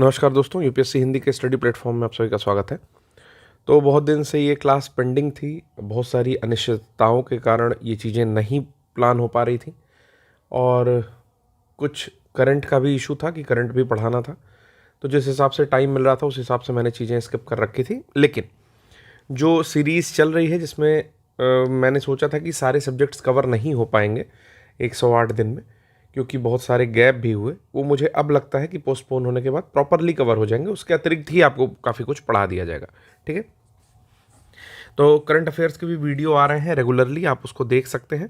नमस्कार दोस्तों, यूपीएससी हिंदी के स्टडी प्लेटफॉर्म में आप सभी का स्वागत है। तो बहुत दिन से ये क्लास पेंडिंग थी। बहुत सारी अनिश्चितताओं के कारण ये चीज़ें नहीं प्लान हो पा रही थी और कुछ करंट का भी इशू था कि करंट भी पढ़ाना था। तो जिस हिसाब से टाइम मिल रहा था उस हिसाब से मैंने चीज़ें स्किप कर रखी थी। लेकिन जो सीरीज़ चल रही है जिसमें मैंने सोचा था कि सारे सब्जेक्ट्स कवर नहीं हो पाएंगे 108 दिन में, क्योंकि बहुत सारे गैप भी हुए, वो मुझे अब लगता है कि पोस्टपोन होने के बाद प्रॉपरली कवर हो जाएंगे। उसके अतिरिक्त ही आपको काफ़ी कुछ पढ़ा दिया जाएगा। ठीक है, तो करंट अफेयर्स के भी वीडियो आ रहे हैं रेगुलरली, आप उसको देख सकते हैं,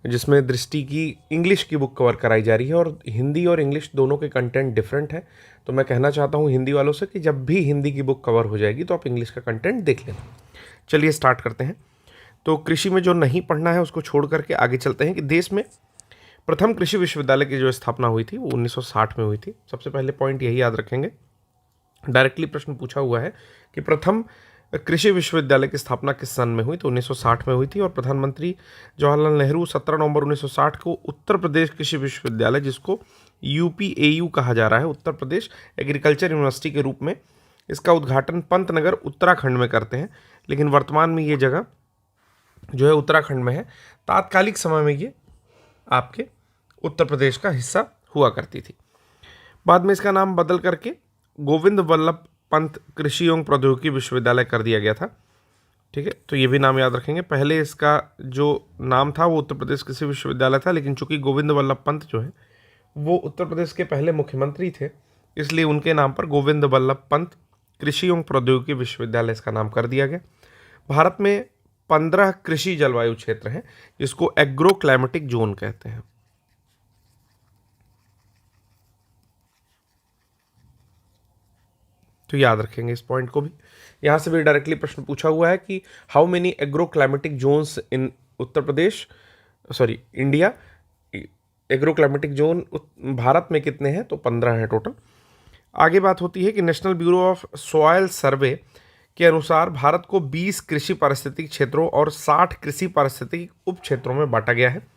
जिसमें दृष्टि की इंग्लिश की बुक कवर कराई जा रही है और हिंदी और इंग्लिश दोनों के कंटेंट डिफरेंट है। तो मैं कहना चाहता हूँ हिंदी वालों से कि जब भी हिंदी की बुक कवर हो जाएगी तो आप इंग्लिश का कंटेंट देख लेना। चलिए स्टार्ट करते हैं। तो कृषि में जो नहीं पढ़ना है उसको छोड़ करके आगे चलते हैं कि देश में प्रथम कृषि विश्वविद्यालय की जो स्थापना हुई थी वो 1960 में हुई थी। सबसे पहले पॉइंट यही याद रखेंगे, डायरेक्टली प्रश्न पूछा हुआ है कि प्रथम कृषि विश्वविद्यालय की स्थापना किस सन में हुई, तो 1960 में हुई थी। और प्रधानमंत्री जवाहरलाल नेहरू 17 नवंबर 1960 को उत्तर प्रदेश कृषि विश्वविद्यालय, जिसको यूपीएयू कहा जा रहा है, उत्तर प्रदेश एग्रीकल्चर यूनिवर्सिटी के रूप में, इसका उद्घाटन पंतनगर उत्तराखंड में करते हैं। लेकिन वर्तमान में ये जगह जो है उत्तराखंड में है। तात्कालिक समय में ये आपके उत्तर प्रदेश का हिस्सा हुआ करती थी। बाद में इसका नाम बदल करके गोविंद वल्लभ पंत कृषि एवं प्रौद्योगिकी विश्वविद्यालय कर दिया गया था। ठीक है, तो ये भी नाम याद रखेंगे। पहले इसका जो नाम था वो उत्तर प्रदेश कृषि विश्वविद्यालय था, लेकिन चूंकि गोविंद वल्लभ पंत जो है वो उत्तर प्रदेश के पहले मुख्यमंत्री थे, इसलिए उनके नाम पर गोविंद वल्लभ पंत कृषि एवं प्रौद्योगिकी विश्वविद्यालय इसका नाम कर दिया गया। भारत में 15 कृषि जलवायु क्षेत्र हैं, जिसको एग्रो क्लाइमेटिक जोन कहते हैं। तो याद रखेंगे इस पॉइंट को भी। यहाँ से भी डायरेक्टली प्रश्न पूछा हुआ है कि how many agro climatic zones in Uttar Pradesh, sorry India, agro climatic zone Bharat में कितने हैं, तो 15 हैं टोटल। आगे बात होती है कि नेशनल ब्यूरो ऑफ सॉयल सर्वे के अनुसार भारत को 20 कृषि पारिस्थितिक क्षेत्रों और 60 कृषि पारिस्थितिक उप क्षेत्रों में बांटा गया है।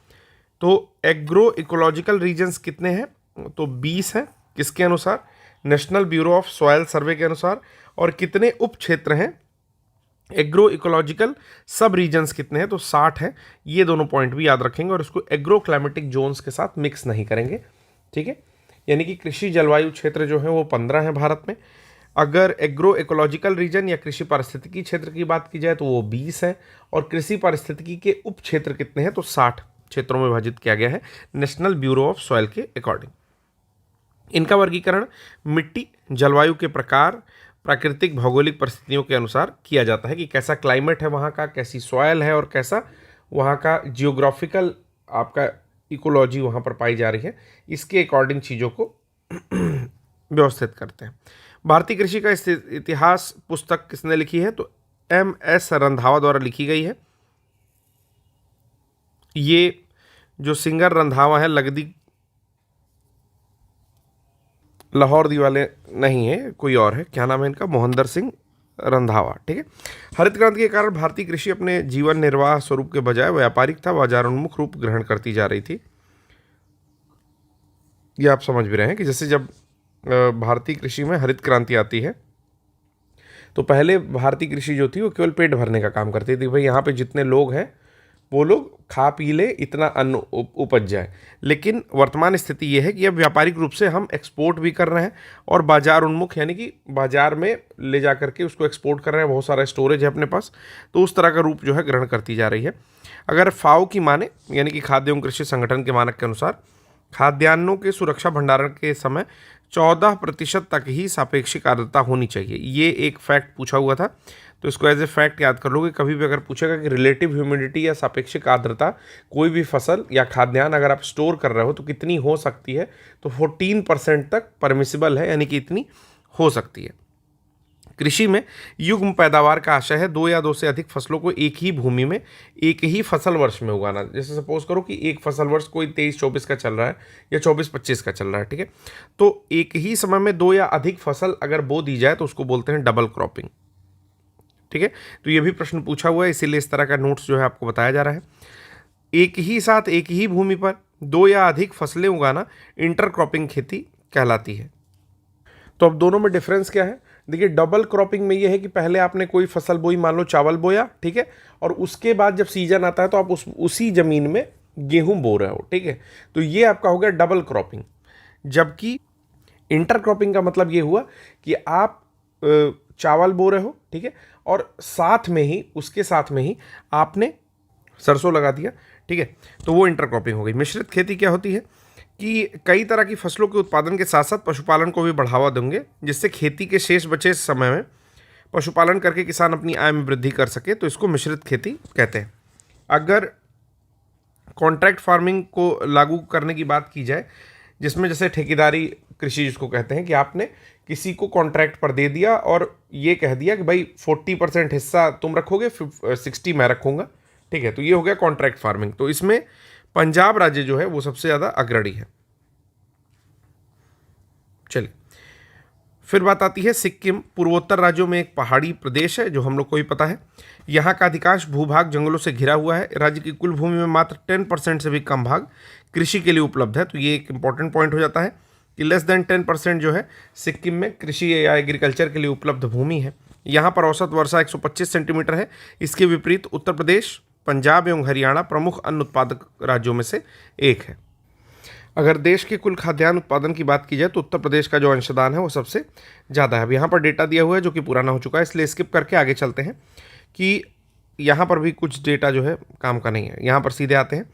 तो एग्रो इकोलॉजिकल रीजन्स कितने हैं, तो 20 हैं। किसके अनुसार, नेशनल ब्यूरो ऑफ सॉयल सर्वे के अनुसार। और कितने उप क्षेत्र हैं, एग्रो इकोलॉजिकल सब रीजन्स कितने हैं, तो 60 हैं। ये दोनों पॉइंट भी याद रखेंगे और इसको एग्रो क्लाइमेटिक जोन्स के साथ मिक्स नहीं करेंगे। ठीक है, यानी कि कृषि जलवायु क्षेत्र जो है वो 15 है भारत में। अगर एग्रो इकोलॉजिकल रीजन या कृषि पारिस्थितिकी क्षेत्र की बात की जाए तो वो 20 है। और कृषि पारिस्थितिकी के उप क्षेत्र कितने हैं, तो 60 क्षेत्रों में विभाजित किया गया है नेशनल ब्यूरो ऑफ सॉयल के अकॉर्डिंग। इनका वर्गीकरण मिट्टी, जलवायु के प्रकार, प्राकृतिक भौगोलिक परिस्थितियों के अनुसार किया जाता है कि कैसा क्लाइमेट है वहाँ का, कैसी सॉयल है और कैसा वहाँ का जियोग्राफिकल आपका इकोलॉजी वहाँ पर पाई जा रही है, इसके अकॉर्डिंग चीज़ों को व्यवस्थित करते हैं। भारतीय कृषि का इतिहास पुस्तक किसने लिखी है, तो MS रंधावा द्वारा लिखी गई है। ये जो सिंगर रंधावा है लगदी लाहौर वाले नहीं है, कोई और है। क्या नाम है इनका, मोहनदर सिंह रंधावा। ठीक है, हरित क्रांति के कारण भारतीय कृषि अपने जीवन निर्वाह स्वरूप के बजाय व्यापारिक था बाजारोन्मुख रूप ग्रहण करती जा रही थी। ये आप समझ भी रहे हैं कि जैसे जब भारतीय कृषि में हरित क्रांति आती है तो पहले भारतीय कृषि जो थी वो केवल पेट भरने का काम करती थी, भाई यहाँ पे जितने लोग हैं वो लोग खा पी ले, इतना अन्न उपज जाए। लेकिन वर्तमान स्थिति ये है कि अब व्यापारिक रूप से हम एक्सपोर्ट भी कर रहे हैं और बाजार उन्मुख, यानी कि बाजार में ले जा करके उसको एक्सपोर्ट कर रहे हैं, बहुत सारा स्टोरेज है अपने पास, तो उस तरह का रूप जो है ग्रहण करती जा रही है। अगर FAO की माने, यानी कि खाद्य एवं कृषि संगठन के मानक के अनुसार, खाद्यान्नों के सुरक्षा भंडारण के समय 14% तक ही सापेक्षिक आर्द्रता होनी चाहिए। ये एक फैक्ट पूछा हुआ था, तो इसको एज ए फैक्ट याद कर लोगे। कभी भी अगर पूछेगा कि रिलेटिव ह्यूमिडिटी या सापेक्षिक आर्द्रता कोई भी फसल या खाद्यान्न अगर आप स्टोर कर रहे हो तो कितनी हो सकती है, तो 14% तक परमिसिबल है, यानी कि इतनी हो सकती है। कृषि में युग्म पैदावार का आशय है 2 या 2 से अधिक फसलों को एक ही भूमि में एक ही फसल वर्ष में उगाना। जैसे सपोज करो कि एक फसल वर्ष कोई 23-24 का चल रहा है या 24-25 का चल रहा है। ठीक है, तो एक ही समय में 2 या अधिक फसल अगर बो दी जाए तो उसको बोलते हैं डबल क्रॉपिंग। ठीक है, तो ये भी प्रश्न पूछा हुआ है, इसीलिए इस तरह का नोट्स जो है आपको बताया जा रहा है। एक ही साथ एक ही भूमि पर 2 या अधिक फसलें उगाना इंटरक्रॉपिंग खेती कहलाती है। तो अब दोनों में डिफरेंस क्या है? देखिए, डबल क्रॉपिंग में ये है कि पहले आपने कोई फसल बोई, मान लो चावल बोया, ठीक है, और उसके बाद जब सीजन आता है तो आप उसी जमीन में गेहूं बो रहे हो, ठीक है, तो ये आपका हो गया डबल क्रॉपिंग। जबकि इंटर क्रॉपिंग का मतलब ये हुआ कि आप चावल बो रहे हो, ठीक है, और साथ में ही, उसके साथ में ही आपने सरसों लगा दिया, ठीक है, तो वो इंटर क्रॉपिंग हो गई। मिश्रित खेती क्या होती है कि कई तरह की फसलों के उत्पादन के साथ साथ पशुपालन को भी बढ़ावा देंगे, जिससे खेती के शेष बचे समय में पशुपालन करके किसान अपनी आय में वृद्धि कर सके, तो इसको मिश्रित खेती कहते हैं। अगर कॉन्ट्रैक्ट फार्मिंग को लागू करने की बात की जाए, जिसमें जैसे ठेकेदारी कृषि जिसको कहते हैं, कि आपने किसी को कॉन्ट्रैक्ट पर दे दिया और ये कह दिया कि भाई 40% हिस्सा तुम रखोगे, 60 मैं रखूँगा, ठीक है, तो ये हो गया कॉन्ट्रैक्ट फार्मिंग। तो इसमें पंजाब राज्य जो है वो सबसे ज़्यादा अग्रणी है। चलिए, फिर बात आती है सिक्किम। पूर्वोत्तर राज्यों में एक पहाड़ी प्रदेश है जो हम लोग को भी पता है। यहाँ का अधिकांश भूभाग जंगलों से घिरा हुआ है। राज्य की कुल भूमि में मात्र 10% से भी कम भाग कृषि के लिए उपलब्ध है। तो ये एक इंपॉर्टेंट पॉइंट हो जाता है कि लेस देन 10% जो है सिक्किम में कृषि या एग्रीकल्चर के लिए उपलब्ध भूमि है। यहाँ पर औसत वर्षा 125 सेंटीमीटर है। इसके विपरीत उत्तर प्रदेश, पंजाब एवं हरियाणा प्रमुख अन्न उत्पादक राज्यों में से एक है। अगर देश के कुल खाद्यान्न उत्पादन की बात की जाए तो उत्तर प्रदेश का जो अंशदान है वो सबसे ज़्यादा है। अब यहाँ पर डेटा दिया हुआ है जो कि पुराना हो चुका है, इसलिए स्किप करके आगे चलते हैं कि यहाँ पर भी कुछ डेटा जो है काम का नहीं है। यहाँ पर सीधे आते हैं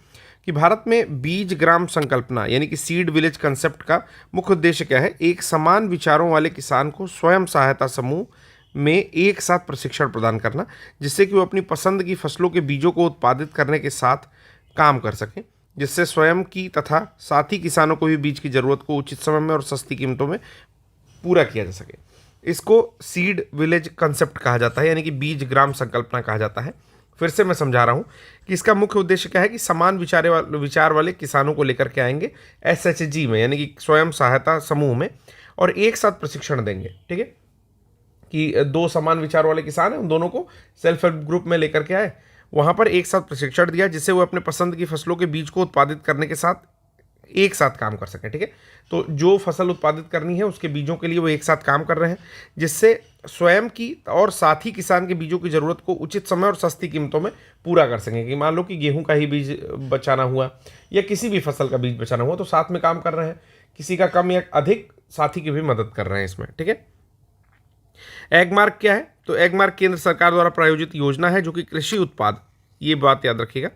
कि भारत में बीज ग्राम संकल्पना यानी कि सीड विलेज कंसेप्ट का मुख्य उद्देश्य क्या है? एक समान विचारों वाले किसान को स्वयं सहायता समूह में एक साथ प्रशिक्षण प्रदान करना, जिससे कि वो अपनी पसंद की फसलों के बीजों को उत्पादित करने के साथ काम कर सकें, जिससे स्वयं की तथा साथी किसानों को भी बीज की ज़रूरत को उचित समय में और सस्ती कीमतों में पूरा किया जा सके। इसको सीड विलेज कंसेप्ट कहा जाता है, यानी कि बीज ग्राम संकल्पना कहा जाता है। फिर से मैं समझा रहा हूँ कि इसका मुख्य उद्देश्य क्या है कि समान विचार वाले किसानों को लेकर के आएंगे SHG में, यानी कि स्वयं सहायता समूह में, और एक साथ प्रशिक्षण देंगे, ठीक है, कि दो समान विचार वाले किसान हैं, उन दोनों को सेल्फ हेल्प ग्रुप में लेकर के आए, वहाँ पर एक साथ प्रशिक्षण दिया, जिससे वो अपने पसंद की फसलों के बीज को उत्पादित करने के साथ एक साथ काम कर सकें, ठीक है। तो जो फसल उत्पादित करनी है उसके बीजों के लिए वो एक साथ काम कर रहे हैं, जिससे स्वयं की और साथी किसान के बीजों की ज़रूरत को उचित समय और सस्ती कीमतों में पूरा कर सकें। कि मान लो कि गेहूं का ही बीज बचाना हुआ या किसी भी फसल का बीज बचाना हुआ, तो साथ में काम कर रहे हैं, किसी का कम या अधिक साथी की भी मदद कर रहे हैं इसमें, ठीक है। एगमार्क क्या है? तो एगमार्क केंद्र सरकार द्वारा प्रायोजित योजना है जो कि कृषि उत्पाद, ये बात याद रखिएगा,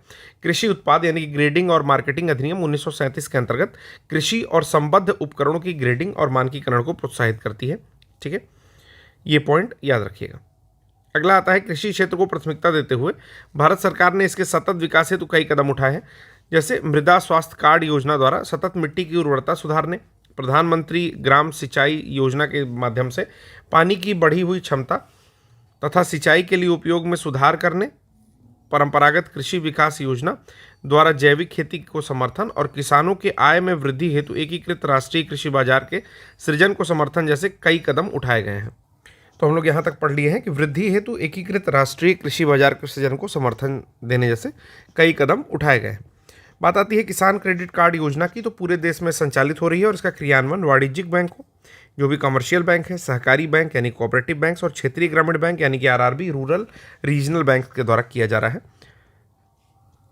कृषि उत्पाद यानी कि ग्रेडिंग और मार्केटिंग अधिनियम 1937 के अंतर्गत कृषि और संबद्ध उपकरणों की ग्रेडिंग और मानकीकरण को प्रोत्साहित करती है, ठीक है, ये पॉइंट याद रखिएगा। अगला आता है कृषि क्षेत्र को प्राथमिकता देते हुए भारत सरकार ने इसके सतत विकास हेतु कई कदम उठाए हैं, जैसे मृदा स्वास्थ्य कार्ड योजना द्वारा सतत मिट्टी की उर्वरता सुधारने, प्रधानमंत्री ग्राम सिंचाई योजना के माध्यम से पानी की बढ़ी हुई क्षमता तथा सिंचाई के लिए उपयोग में सुधार करने, परंपरागत कृषि विकास योजना द्वारा जैविक खेती को समर्थन और किसानों के आय में वृद्धि हेतु एकीकृत राष्ट्रीय कृषि बाजार के सृजन को समर्थन जैसे कई कदम उठाए गए हैं। तो हम लोग यहाँ तक पढ़ लिए हैं कि वृद्धि हेतु एकीकृत राष्ट्रीय कृषि बाजार के सृजन को समर्थन देने जैसे कई कदम उठाए गए हैं। बात आती है किसान क्रेडिट कार्ड योजना की, तो पूरे देश में संचालित हो रही है और इसका क्रियान्वयन वाणिज्यिक बैंकों, जो भी कमर्शियल बैंक है, सहकारी बैंक यानी कोऑपरेटिव बैंक्स और क्षेत्रीय ग्रामीण बैंक यानी कि RRB रूरल रीजनल बैंक के द्वारा किया जा रहा है।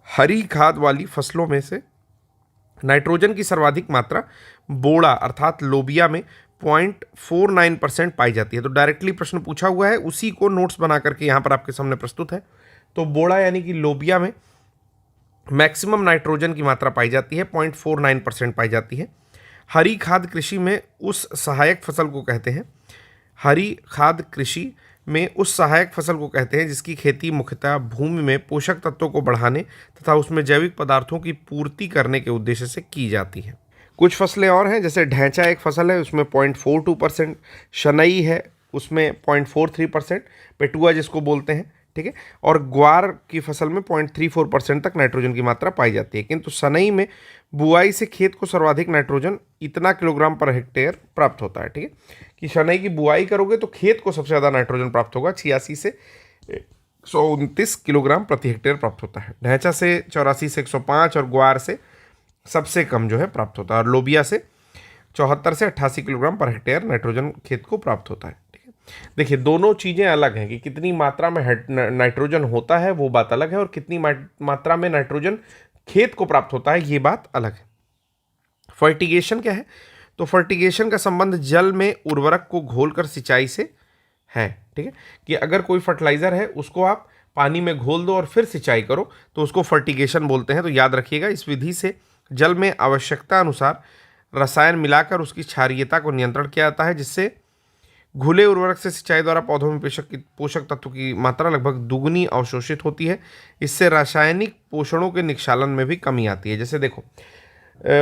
हरी खाद वाली फसलों में से नाइट्रोजन की सर्वाधिक मात्रा बोड़ा अर्थात लोबिया में 0.49% पाई जाती है। तो डायरेक्टली प्रश्न पूछा हुआ है, उसी को नोट्स बना करके यहाँ पर आपके सामने प्रस्तुत है। तो बोड़ा यानी कि लोबिया में मैक्सिमम नाइट्रोजन की मात्रा पाई जाती है, 0.49% पाई जाती है। हरी खाद कृषि में उस सहायक फसल को कहते हैं, हरी खाद कृषि में उस सहायक फसल को कहते हैं जिसकी खेती मुख्यतः भूमि में पोषक तत्वों को बढ़ाने तथा उसमें जैविक पदार्थों की पूर्ति करने के उद्देश्य से की जाती है। कुछ फसलें और हैं, जैसे ढैंचा एक फसल है, उसमें 0.42%, शनई है उसमें 0.43%, पेटुआ जिसको बोलते हैं, ठीक है, और ग्वार की फसल में 0.34% तक नाइट्रोजन की मात्रा पाई जाती है। किंतु सनई में बुआई से खेत को सर्वाधिक नाइट्रोजन इतना किलोग्राम पर हेक्टेयर प्राप्त होता है, ठीक है, कि सनई की बुआई करोगे तो खेत को सबसे ज़्यादा नाइट्रोजन प्राप्त होगा, 86 से 129 किलोग्राम प्रति हेक्टेयर प्राप्त होता है। ढैंचा से 84 से 105 और ग्वार से सबसे कम जो है प्राप्त होता है, और लोबिया से 74 से 88 किलोग्राम पर हेक्टेयर नाइट्रोजन खेत को प्राप्त होता है। ठीक है, देखिए दोनों चीज़ें अलग हैं कि कितनी मात्रा में नाइट्रोजन होता है वो बात अलग है, और कितनी मात्रा में नाइट्रोजन खेत को प्राप्त होता है ये बात अलग है। फर्टिगेशन क्या है? तो फर्टिगेशन का संबंध जल में उर्वरक को घोलकर सिंचाई से है। ठीक है, कि अगर कोई फर्टिलाइजर है उसको आप पानी में घोल दो और फिर सिंचाई करो तो उसको फर्टिगेशन बोलते हैं। तो याद रखिएगा, इस विधि से जल में आवश्यकता अनुसार रसायन मिलाकर उसकी क्षारीयता को नियंत्रण किया जाता है, जिससे घुले उर्वरक से सिंचाई द्वारा पौधों में पोषक तत्व की मात्रा लगभग दुगुनी अवशोषित होती है। इससे रासायनिक पोषणों के निक्षालन में भी कमी आती है। जैसे देखो,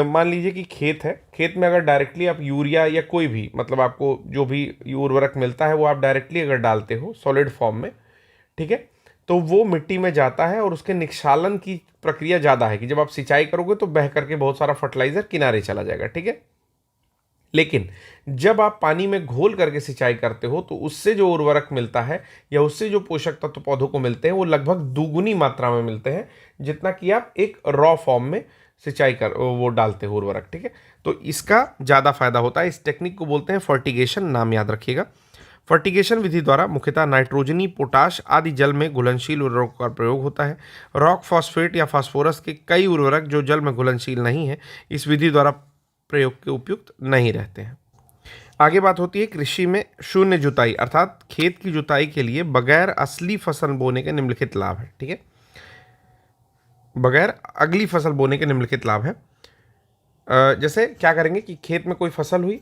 मान लीजिए कि खेत है, खेत में अगर डायरेक्टली आप यूरिया या कोई भी मतलब आपको जो भी उर्वरक मिलता है वो आप डायरेक्टली अगर डालते हो सॉलिड फॉर्म में, ठीक है, तो वो मिट्टी में जाता है और उसके निक्षालन की प्रक्रिया ज़्यादा है कि जब आप सिंचाई करोगे तो बह करके बहुत सारा फर्टिलाइजर किनारे चला जाएगा। ठीक है, लेकिन जब आप पानी में घोल करके सिंचाई करते हो तो उससे जो उर्वरक मिलता है या उससे जो पोषक तत्व पौधों को मिलते हैं वो लगभग दुगुनी मात्रा में मिलते हैं जितना कि आप एक रॉ फॉर्म में सिंचाई कर वो डालते हो उर्वरक। ठीक है, तो इसका ज़्यादा फायदा होता है। इस टेक्निक को बोलते हैं फर्टिगेशन, नाम याद रखिएगा। फर्टिगेशन विधि द्वारा मुख्यतः नाइट्रोजनी, पोटाश आदि जल में घुलनशील उर्वरकों का प्रयोग होता है। रॉक फॉस्फेट या फास्फोरस के कई उर्वरक जो जल में घुलनशील नहीं है इस विधि द्वारा प्रयोग के उपयुक्त नहीं रहते हैं। आगे बात होती है कृषि में शून्य जुताई, अर्थात खेत की जुताई के लिए बगैर असली फसल बोने के निम्नलिखित लाभ है। ठीक है, बगैर अगली फसल बोने के निम्नलिखित लाभ है। जैसे क्या करेंगे कि खेत में कोई फसल हुई,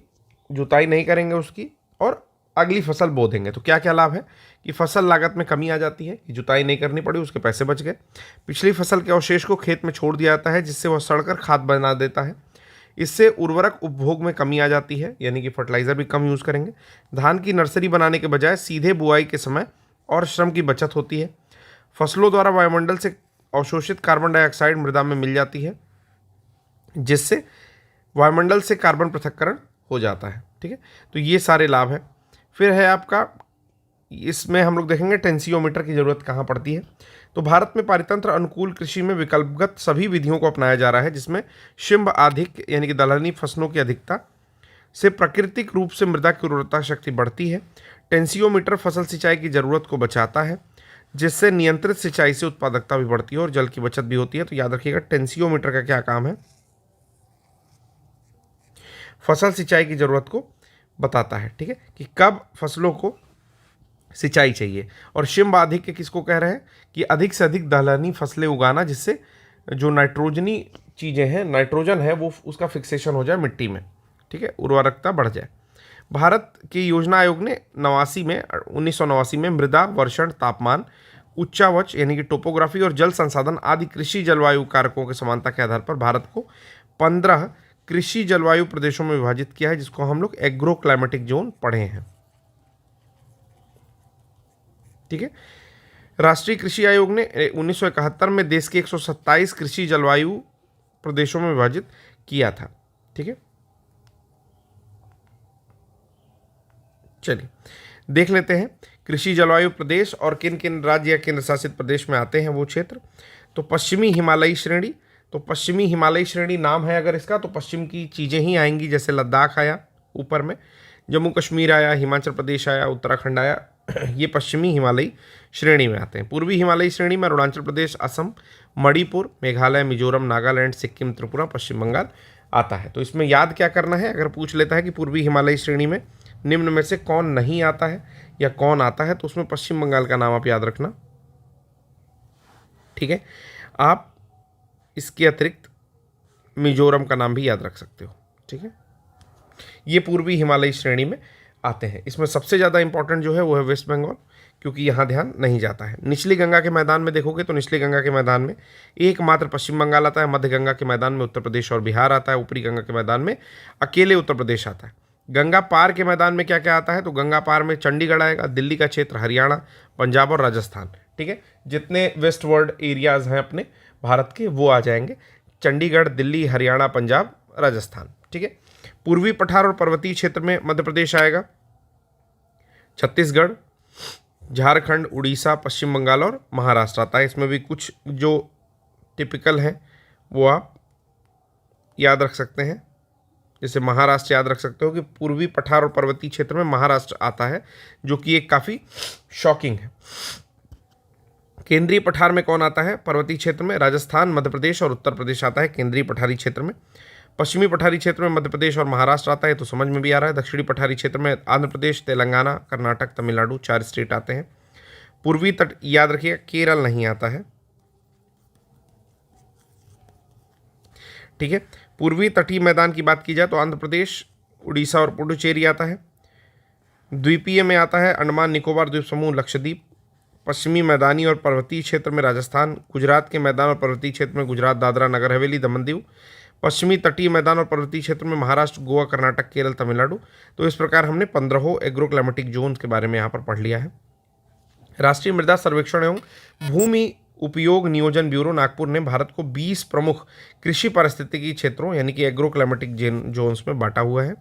जुताई नहीं करेंगे उसकी और अगली फसल बो देंगे तो क्या क्या लाभ है कि फसल लागत में कमी आ जाती है कि जुताई नहीं करनी पड़ी, उसके पैसे बच गए। पिछली फसल के अवशेष को खेत में छोड़ दिया जाता है जिससे वह सड़कर खाद बना देता है। इससे उर्वरक उपभोग में कमी आ जाती है, यानी कि फर्टिलाइजर भी कम यूज़ करेंगे। धान की नर्सरी बनाने के बजाय सीधे बुआई के समय और श्रम की बचत होती है। फसलों द्वारा वायुमंडल से अवशोषित कार्बन डाइऑक्साइड मृदा में मिल जाती है जिससे वायुमंडल से कार्बन पृथक्करण हो जाता है। ठीक है, तो ये सारे लाभ हैं। फिर है आपका, इसमें हम लोग देखेंगे टेंसियोमीटर की ज़रूरत कहाँ पड़ती है। तो भारत में पारितंत्र अनुकूल कृषि में विकल्पगत सभी विधियों को अपनाया जा रहा है जिसमें शिंब अधिक यानी कि दलहनी फसलों की अधिकता से प्राकृतिक रूप से मृदा की उर्वरता शक्ति बढ़ती है। टेंसियोमीटर फसल सिंचाई की ज़रूरत को बचाता है जिससे नियंत्रित सिंचाई से उत्पादकता भी बढ़ती है और जल की बचत भी होती है। तो याद रखिएगा टेंसियोमीटर का क्या काम है, फसल सिंचाई की ज़रूरत को बताता है। ठीक है, कि कब फसलों को सिंचाई चाहिए। और शिंब अधिक के किसको कह रहे हैं कि अधिक से अधिक दलहनी फसलें उगाना जिससे जो नाइट्रोजनी चीज़ें हैं, नाइट्रोजन है वो उसका फिक्सेशन हो जाए मिट्टी में। ठीक है, उर्वरकता बढ़ जाए। भारत की योजना आयोग ने 1989 में मृदा वर्षण, तापमान, उच्चावच यानी कि टोपोग्राफी और जल संसाधन आदि कृषि जलवायु कारकों के समानता के आधार पर भारत को 15 कृषि जलवायु प्रदेशों में विभाजित किया है जिसको हम लोग एग्रो क्लाइमेटिक जोन पढ़े हैं। ठीक है, राष्ट्रीय कृषि आयोग ने 1971 में देश के 127 कृषि जलवायु प्रदेशों में विभाजित किया था। ठीक है, चलिए देख लेते हैं कृषि जलवायु प्रदेश और किन किन राज्य या केंद्र शासित प्रदेश में आते हैं वो क्षेत्र। तो पश्चिमी हिमालयी श्रेणी, तो पश्चिमी हिमालयी श्रेणी नाम है अगर इसका तो पश्चिम की चीज़ें ही आएंगी, जैसे लद्दाख आया ऊपर में, जम्मू कश्मीर आया, हिमाचल प्रदेश आया, उत्तराखंड आया, ये पश्चिमी हिमालयी श्रेणी में आते हैं। पूर्वी हिमालयी श्रेणी में अरुणाचल प्रदेश, असम, मणिपुर, मेघालय, मिजोरम, नागालैंड, सिक्किम, त्रिपुरा, पश्चिम बंगाल आता है। तो इसमें याद क्या करना है, अगर पूछ लेता है कि पूर्वी हिमालयी श्रेणी में निम्न में से कौन नहीं आता है या कौन आता है, तो उसमें पश्चिम बंगाल का नाम आप याद रखना। ठीक है, आप इसके अतिरिक्त मिजोरम का नाम भी याद रख सकते हो। ठीक है, ये पूर्वी हिमालयी श्रेणी में आते हैं। इसमें सबसे ज़्यादा इंपॉर्टेंट जो है वो है वेस्ट बंगाल, क्योंकि यहाँ ध्यान नहीं जाता है। निचली गंगा के मैदान में देखोगे तो निचली गंगा के मैदान में एकमात्र पश्चिम बंगाल आता है, मध्य गंगा के मैदान में उत्तर प्रदेश और बिहार आता है, ऊपरी गंगा के मैदान में अकेले उत्तर प्रदेश आता है। गंगा पार के मैदान में क्या क्या आता है, तो गंगा पार में चंडीगढ़ आएगा, दिल्ली का क्षेत्र, हरियाणा, पंजाब और राजस्थान। ठीक है, जितने वेस्टवर्ड एरियाज़ हैं अपने भारत के वो आ जाएंगे, चंडीगढ़, दिल्ली, हरियाणा, पंजाब, राजस्थान। ठीक है, पूर्वी पठार और पर्वतीय क्षेत्र में मध्य प्रदेश आएगा, छत्तीसगढ़, झारखंड, उड़ीसा, पश्चिम बंगाल और महाराष्ट्र आता है। इसमें भी कुछ जो टिपिकल हैं वो आप याद रख सकते हैं। जैसे महाराष्ट्र याद रख सकते हो कि पूर्वी पठार और पर्वतीय क्षेत्र में महाराष्ट्र आता है, जो कि एक काफ़ी शॉकिंग है। केंद्रीय पठार में कौन आता है? पर्वतीय क्षेत्र में राजस्थान, मध्य प्रदेश और उत्तर प्रदेश आता है केंद्रीय पठारी क्षेत्र में। पश्चिमी पठारी क्षेत्र में मध्य प्रदेश और महाराष्ट्र आता है, तो समझ में भी आ रहा है। दक्षिणी पठारी क्षेत्र में आंध्र प्रदेश, तेलंगाना, कर्नाटक, तमिलनाडु 4 स्टेट आते हैं। पूर्वी तट याद रखिएगा केरल नहीं आता है, ठीक है। पूर्वी तटीय मैदान की बात की जाए तो आंध्र प्रदेश, उड़ीसा और पुडुचेरी आता है। द्वीपीय में आता है अंडमान निकोबार द्वीप समूह, लक्षद्वीप। पश्चिमी मैदानी और पर्वतीय क्षेत्र में राजस्थान, गुजरात के मैदान और पर्वतीय क्षेत्र में गुजरात, दादरा नगर हवेली, दमन दीव। पश्चिमी तटीय मैदान और पर्वतीय क्षेत्र में महाराष्ट्र, गोवा, कर्नाटक, केरल, तमिलनाडु। तो इस प्रकार हमने 15 एग्रो क्लाइमेटिक जोन के बारे में यहाँ पर पढ़ लिया है। राष्ट्रीय मृदा सर्वेक्षण एवं भूमि उपयोग नियोजन ब्यूरो नागपुर ने भारत को 20 प्रमुख कृषि पारिस्थितिकी क्षेत्रों यानी कि एग्रो क्लाइमेटिक जोन्स में बांटा हुआ है।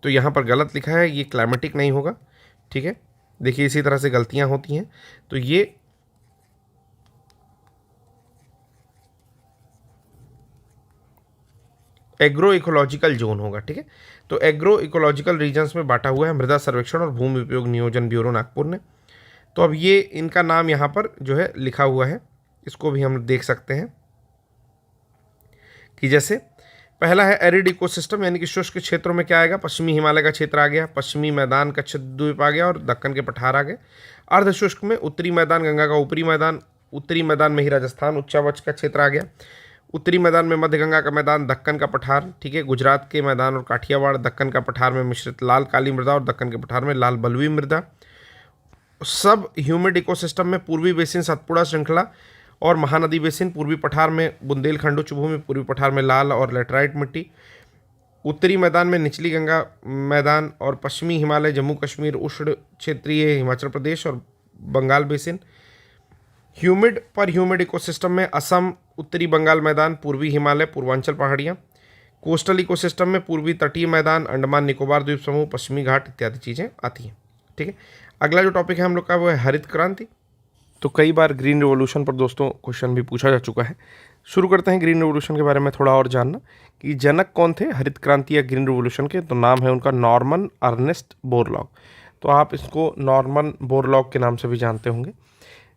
तो यहाँ पर गलत लिखा है, ये क्लाइमेटिक नहीं होगा, ठीक है। देखिए इसी तरह से गलतियां होती हैं, तो ये एग्रो इकोलॉजिकल जोन होगा, ठीक है। तो एग्रो इकोलॉजिकल रीजन्स में बांटा हुआ है मृदा सर्वेक्षण और भूमि उपयोग नियोजन ब्यूरो नागपुर ने। तो अब ये इनका नाम यहाँ पर जो है लिखा हुआ है, इसको भी हम देख सकते हैं कि जैसे पहला है एरिड इकोसिस्टम यानी कि शुष्क क्षेत्रों में क्या आएगा? पश्चिमी हिमालय का क्षेत्र आ गया, पश्चिमी मैदान कच्छ द्वीप आ गया और दक्कन के पठार आ गए। अर्ध शुष्क में उत्तरी मैदान, गंगा का ऊपरी मैदान, उत्तरी मैदान में ही राजस्थान उच्चावच का क्षेत्र आ गया। उत्तरी मैदान में मध्य गंगा का मैदान, दक्कन का पठार, ठीक है। गुजरात के मैदान और काठियावाड़, दक्कन का पठार में मिश्रित लाल काली मृदा और दक्कन के पठार में लाल बलुई मृदा। सब ह्यूमिड इकोसिस्टम में पूर्वी बेसिन सतपुड़ा श्रृंखला और महानदी बेसिन, पूर्वी पठार में बुंदेलखंड उच्च भूमि, पूर्वी पठार में लाल और लेटराइट मिट्टी। उत्तरी मैदान में निचली गंगा मैदान और पश्चिमी हिमालय, जम्मू कश्मीर, उष्ण क्षेत्रीय हिमाचल प्रदेश और बंगाल बेसिन। ह्यूमिड पर ह्यूमिड इकोसिस्टम में असम, उत्तरी बंगाल मैदान, पूर्वी हिमालय, पूर्वांचल पहाड़ियाँ। कोस्टल इकोसिस्टम में पूर्वी तटीय मैदान, अंडमान निकोबार द्वीप समूह, पश्चिमी घाट इत्यादि चीज़ें आती हैं, ठीक है। अगला जो टॉपिक है हम लोग का वो है हरित क्रांति। तो कई बार ग्रीन रिवॉल्यूशन पर दोस्तों क्वेश्चन भी पूछा जा चुका है। शुरू करते हैं ग्रीन रिवॉल्यूशन के बारे में थोड़ा और जानना कि जनक कौन थे हरित क्रांति या ग्रीन रिवॉल्यूशन के। तो नाम है उनका नॉर्मन अर्नेस्ट बोरलॉग। तो आप इसको नॉर्मन बोरलॉग के नाम से भी जानते होंगे।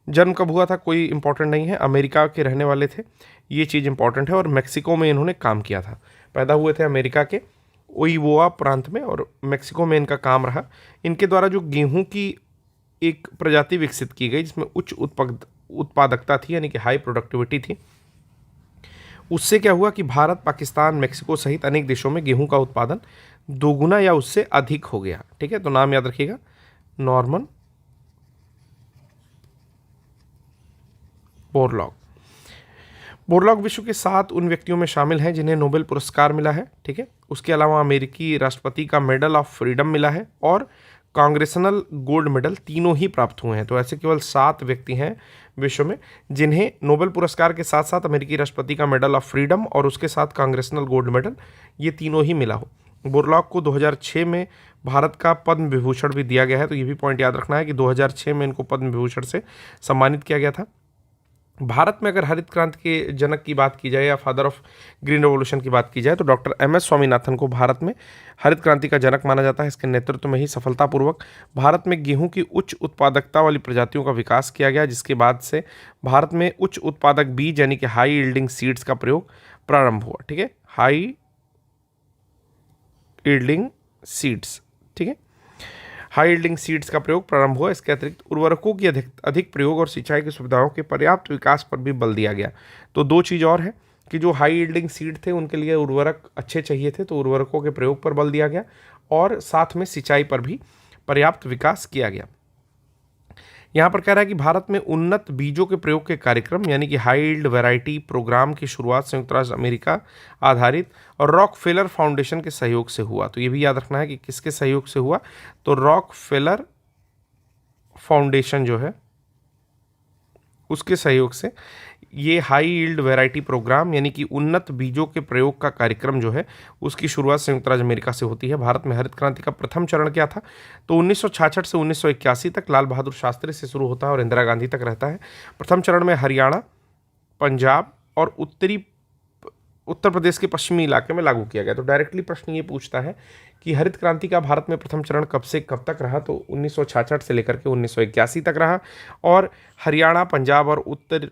जन्म कब हुआ था कोई इंपॉर्टेंट नहीं है, अमेरिका के रहने वाले थे, ये चीज़ इंपॉर्टेंट है। और मेक्सिको में इन्होंने काम किया था। पैदा हुए थे अमेरिका के ओइवोआ प्रांत में और मेक्सिको में इनका काम रहा। इनके द्वारा जो गेहूँ की एक प्रजाति विकसित की गई जिसमें उच्च उत्पादकता थी यानी कि हाई प्रोडक्टिविटी थी, उससे क्या हुआ कि भारत, पाकिस्तान, मेक्सिको सहित अनेक देशों में गेहूं का उत्पादन दोगुना या उससे अधिक हो गया, ठीक है। तो नाम याद रखिएगा नॉर्मन बोरलॉग। बोरलॉग विश्व के 7 उन व्यक्तियों में शामिल हैं जिन्हें नोबेल पुरस्कार मिला है, ठीक है। उसके अलावा अमेरिकी राष्ट्रपति का मेडल ऑफ फ्रीडम मिला है और कांग्रेसनल गोल्ड मेडल, तीनों ही प्राप्त हुए हैं। तो ऐसे केवल 7 व्यक्ति हैं विश्व में जिन्हें नोबेल पुरस्कार के साथ साथ अमेरिकी राष्ट्रपति का मेडल ऑफ फ्रीडम और उसके साथ कांग्रेसनल गोल्ड मेडल, ये तीनों ही मिला हो। बोरलॉग को 2006 में भारत का पद्म विभूषण भी दिया गया है। तो ये भी पॉइंट याद रखना है कि 2006 में इनको पद्म विभूषण से सम्मानित किया गया था। भारत में अगर हरित क्रांति के जनक की बात की जाए या फादर ऑफ ग्रीन रेवोल्यूशन की बात की जाए तो डॉक्टर MS स्वामीनाथन को भारत में हरित क्रांति का जनक माना जाता है। इसके नेतृत्व में ही सफलतापूर्वक भारत में गेहूं की उच्च उत्पादकता वाली प्रजातियों का विकास किया गया, जिसके बाद से भारत में उच्च उत्पादक बीज यानी कि हाई यील्डिंग सीड्स का प्रयोग प्रारंभ हुआ, ठीक है। हाई यील्डिंग सीड्स, ठीक है, हाई यील्डिंग सीड्स का प्रयोग प्रारंभ हुआ। इसके अतिरिक्त उर्वरकों की अधिक प्रयोग और सिंचाई की सुविधाओं के पर्याप्त विकास पर भी बल दिया गया। तो 2 चीज़ और है कि जो हाई यील्डिंग सीड थे उनके लिए उर्वरक अच्छे चाहिए थे, तो उर्वरकों के प्रयोग पर बल दिया गया और साथ में सिंचाई पर भी पर्याप्त विकास किया गया। यहाँ पर कह रहा है कि भारत में उन्नत बीजों के प्रयोग के कार्यक्रम यानी कि हाई यील्ड वैरायटी प्रोग्राम की शुरुआत संयुक्त राष्ट्र अमेरिका आधारित और रॉकफेलर फाउंडेशन के सहयोग से हुआ। तो ये भी याद रखना है कि किसके सहयोग से हुआ, तो रॉकफेलर फाउंडेशन जो है उसके सहयोग से ये हाई यील्ड वैरायटी प्रोग्राम यानी कि उन्नत बीजों के प्रयोग का कार्यक्रम जो है उसकी शुरुआत संयुक्त राज्य अमेरिका से होती है। भारत में हरित क्रांति का प्रथम चरण क्या था, तो 1966 से 1981 तक लाल बहादुर शास्त्री से शुरू होता है और इंदिरा गांधी तक रहता है। प्रथम चरण में हरियाणा, पंजाब और उत्तर प्रदेश के पश्चिमी इलाके में लागू किया गया। तो डायरेक्टली प्रश्न ये पूछता है कि हरित क्रांति का भारत में प्रथम चरण कब से कब तक रहा, तो 1966 से लेकर के 1981 तक रहा, और हरियाणा, पंजाब और उत्तर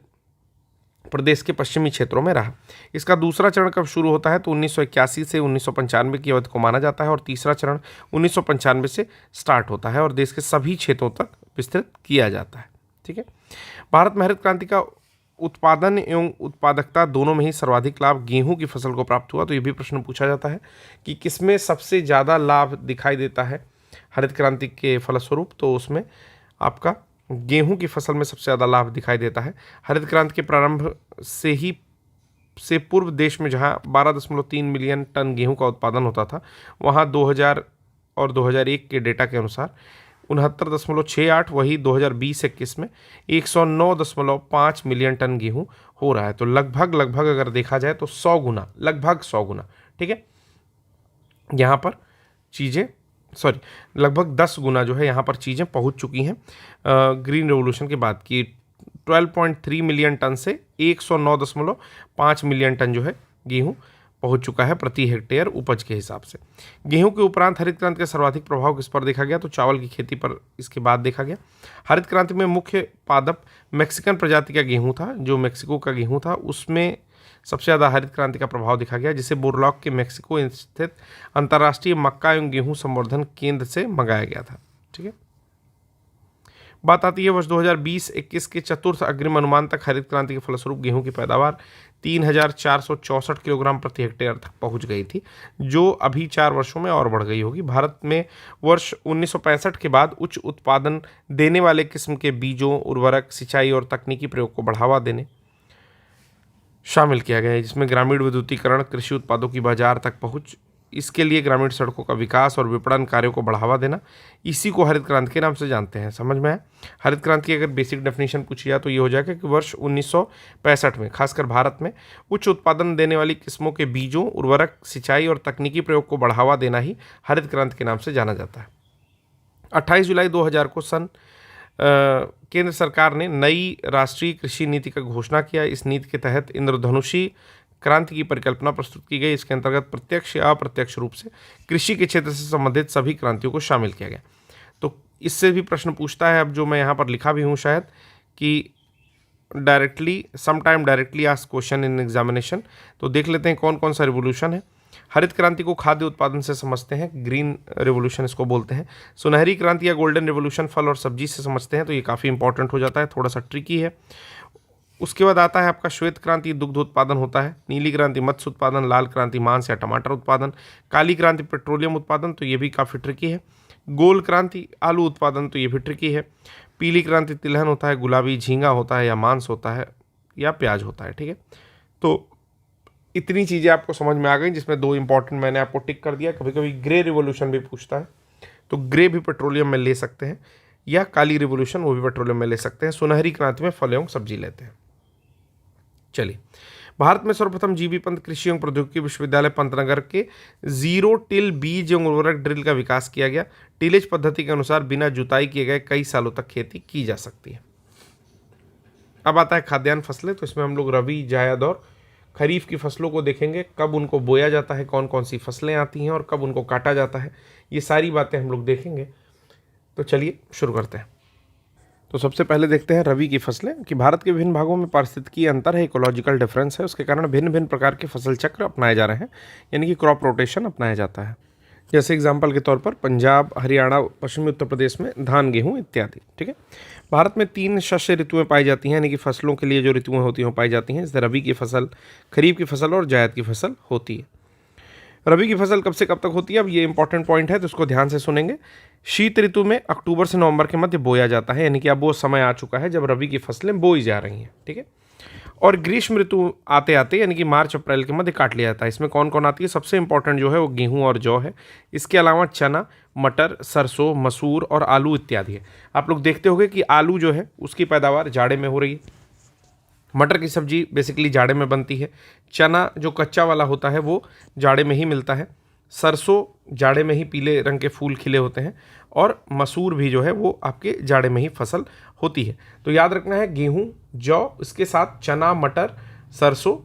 प्रदेश के पश्चिमी क्षेत्रों में रहा। इसका दूसरा चरण कब शुरू होता है, तो 1981 से 1995 की अवधि को माना जाता है, और तीसरा चरण 1995 से स्टार्ट होता है और देश के सभी क्षेत्रों तक विस्तृत किया जाता है। ठीक है। भारत में हरित क्रांति का उत्पादन एवं उत्पादकता दोनों में ही सर्वाधिक लाभ गेहूं की फसल को प्राप्त हुआ। तो ये भी प्रश्न पूछा जाता है कि किसमें सबसे ज़्यादा लाभ दिखाई देता है हरित क्रांति के फलस्वरूप, तो उसमें आपका गेहूं की फसल में सबसे ज़्यादा लाभ दिखाई देता है। हरित क्रांति के प्रारंभ से पूर्व देश में जहां 12.3 मिलियन टन गेहूं का उत्पादन होता था, वहां 2000 और 2001 के डेटा के अनुसार 69.68, वही 2020-21 में 109.5 मिलियन टन गेहूं हो रहा है। तो लगभग अगर देखा जाए तो 100 गुना, लगभग 100 गुना। ठीक है। यहाँ पर चीज़ें लगभग 10 गुना जो है यहाँ पर चीज़ें पहुँच चुकी हैं ग्रीन रेवोल्यूशन के बाद की। 12.3 मिलियन टन से 109.5 मिलियन टन जो है गेहूं पहुंच चुका है प्रति हेक्टेयर उपज के हिसाब से। गेहूं के उपरांत हरित क्रांति का सर्वाधिक प्रभाव किस पर देखा गया, तो चावल की खेती पर इसके बाद देखा गया। हरित क्रांति में मुख्य पादप मैक्सिकन प्रजाति का गेहूं था, जो मैक्सिको का गेहूं था, उसमें सबसे ज़्यादा हरित क्रांति का प्रभाव देखा गया, जिसे बोरलॉग के मैक्सिको स्थित अंतर्राष्ट्रीय मक्का एवं गेहूं संवर्धन केंद्र से मंगाया गया था। ठीक है। बात आती है वर्ष 2020-21 के चतुर्थ अग्रिम अनुमान तक हरित क्रांति के फलस्वरूप गेहूं की पैदावार 3,464 किलोग्राम प्रति हेक्टेयर तक पहुंच गई थी, जो अभी 4 वर्षों में और बढ़ गई होगी। भारत में वर्ष 1965 के बाद उच्च उत्पादन देने वाले किस्म के बीजों, उर्वरक, सिंचाई और तकनीकी प्रयोग को बढ़ावा देने शामिल किया गया है, जिसमें ग्रामीण विद्युतीकरण, कृषि उत्पादों की बाजार तक पहुंच, इसके लिए ग्रामीण सड़कों का विकास और विपणन कार्यों को बढ़ावा देना, इसी को हरित क्रांति के नाम से जानते हैं। समझ में आया। हरित क्रांति की अगर बेसिक डेफिनेशन पूछी जाए तो ये हो जाएगा कि वर्ष 1965 में खासकर भारत में उच्च उत्पादन देने वाली किस्मों के बीजों, उर्वरक, सिंचाई और तकनीकी प्रयोग को बढ़ावा देना ही हरित क्रांति के नाम से जाना जाता है। 28 जुलाई 2000 को केंद्र सरकार ने नई राष्ट्रीय कृषि नीति का घोषणा किया। इस नीति के तहत इंद्रधनुषी क्रांति की परिकल्पना प्रस्तुत की गई। इसके अंतर्गत प्रत्यक्ष या अप्रत्यक्ष रूप से कृषि के क्षेत्र से संबंधित सभी क्रांतियों को शामिल किया गया। तो इससे भी प्रश्न पूछता है, अब जो मैं यहाँ पर लिखा भी हूँ शायद, कि directly sometime directly asked question in examination. तो देख लेते हैं कौन कौन सा रिवोल्यूशन है। हरित क्रांति को खाद्य उत्पादन से समझते हैं, ग्रीन रेवोल्यूशन इसको बोलते हैं। सुनहरी क्रांति या गोल्डन रेवोल्यूशन फल और सब्जी से समझते हैं, तो ये काफ़ी इंपॉर्टेंट हो जाता है, थोड़ा सा ट्रिकी है। उसके बाद आता है आपका श्वेत क्रांति, दुग्ध उत्पादन होता है। नीली क्रांति मत्स्य उत्पादन, लाल क्रांति मांस या टमाटर उत्पादन, काली क्रांति पेट्रोलियम उत्पादन, तो ये भी काफ़ी ट्रिकी है। गोल क्रांति आलू उत्पादन, तो ये भी ट्रिकी है। पीली क्रांति तिलहन होता है, गुलाबी झींगा होता है या मांस होता है या प्याज होता है। ठीक है। तो इतनी चीज़ें आपको समझ में आ गई, जिसमें 2 इंपॉर्टेंट मैंने आपको टिक कर दिया। कभी कभी ग्रे रिवोल्यूशन भी पूछता है, तो ग्रे भी पेट्रोलियम में ले सकते हैं, या काली रिवोल्यूशन वो भी पेट्रोलियम में ले सकते हैं। सुनहरी क्रांति में फल एवं सब्जी लेते हैं। चलिए, भारत में सर्वप्रथम जीबी पंत कृषि एवं प्रौद्योगिकी विश्वविद्यालय पंतनगर के 0 टिल बीज एवं उर्वरक ड्रिल का विकास किया गया। टिलेज पद्धति के अनुसार बिना जुताई किए गए कई सालों तक खेती की जा सकती है। अब आता है खाद्यान्न फसलें। तो इसमें हम लोग रबी, जायद और खरीफ की फसलों को देखेंगे, कब उनको बोया जाता है, कौन कौन सी फसलें आती हैं और कब उनको काटा जाता है, ये सारी बातें हम लोग देखेंगे। तो चलिए शुरू करते हैं। तो सबसे पहले देखते हैं रबी की फसलें, कि भारत के विभिन्न भागों में पारिस्थितिकी अंतर है, इकोलॉजिकल डिफरेंस है, उसके कारण भिन्न भिन्न प्रकार के फसल चक्र अपनाए जा रहे हैं, यानी कि क्रॉप रोटेशन अपनाया जाता है। जैसे एग्जाम्पल के तौर पर पंजाब, हरियाणा, पश्चिमी उत्तर प्रदेश में धान, गेहूँ इत्यादि। ठीक है। भारत में 3 शस्य ऋतुएं पाई जाती हैं, यानी कि फसलों के लिए जो ऋतुएं होती हैं वो पाई जाती हैं, जैसे रबी की फसल, खरीफ की फसल और जायद की फसल होती है। रबी की फसल कब से कब तक होती है, अब ये इंपॉर्टेंट पॉइंट है, तो इसको ध्यान से सुनेंगे। शीत ऋतु में अक्टूबर से नवंबर के मध्य बोया जाता है, यानी कि अब वो समय आ चुका है जब रबी की फसलें बोई जा रही हैं। ठीक है। और ग्रीष्म ऋतु आते आते यानी कि मार्च अप्रैल के मध्य काट लिया जाता है। इसमें कौन कौन आती है, सबसे इंपॉर्टेंट जो है वो गेहूं और जौ है। इसके अलावा चना, मटर, सरसों, मसूर और आलू इत्यादि है। आप लोग देखते होंगे कि आलू जो है उसकी पैदावार जाड़े में हो रही है, मटर की सब्जी बेसिकली जाड़े में बनती है, चना जो कच्चा वाला होता है वो जाड़े में ही मिलता है, सरसों जाड़े में ही पीले रंग के फूल खिले होते हैं, और मसूर भी जो है वो आपके जाड़े में ही फसल होती है। तो याद रखना है गेहूं, जौ, इसके साथ चना, मटर, सरसों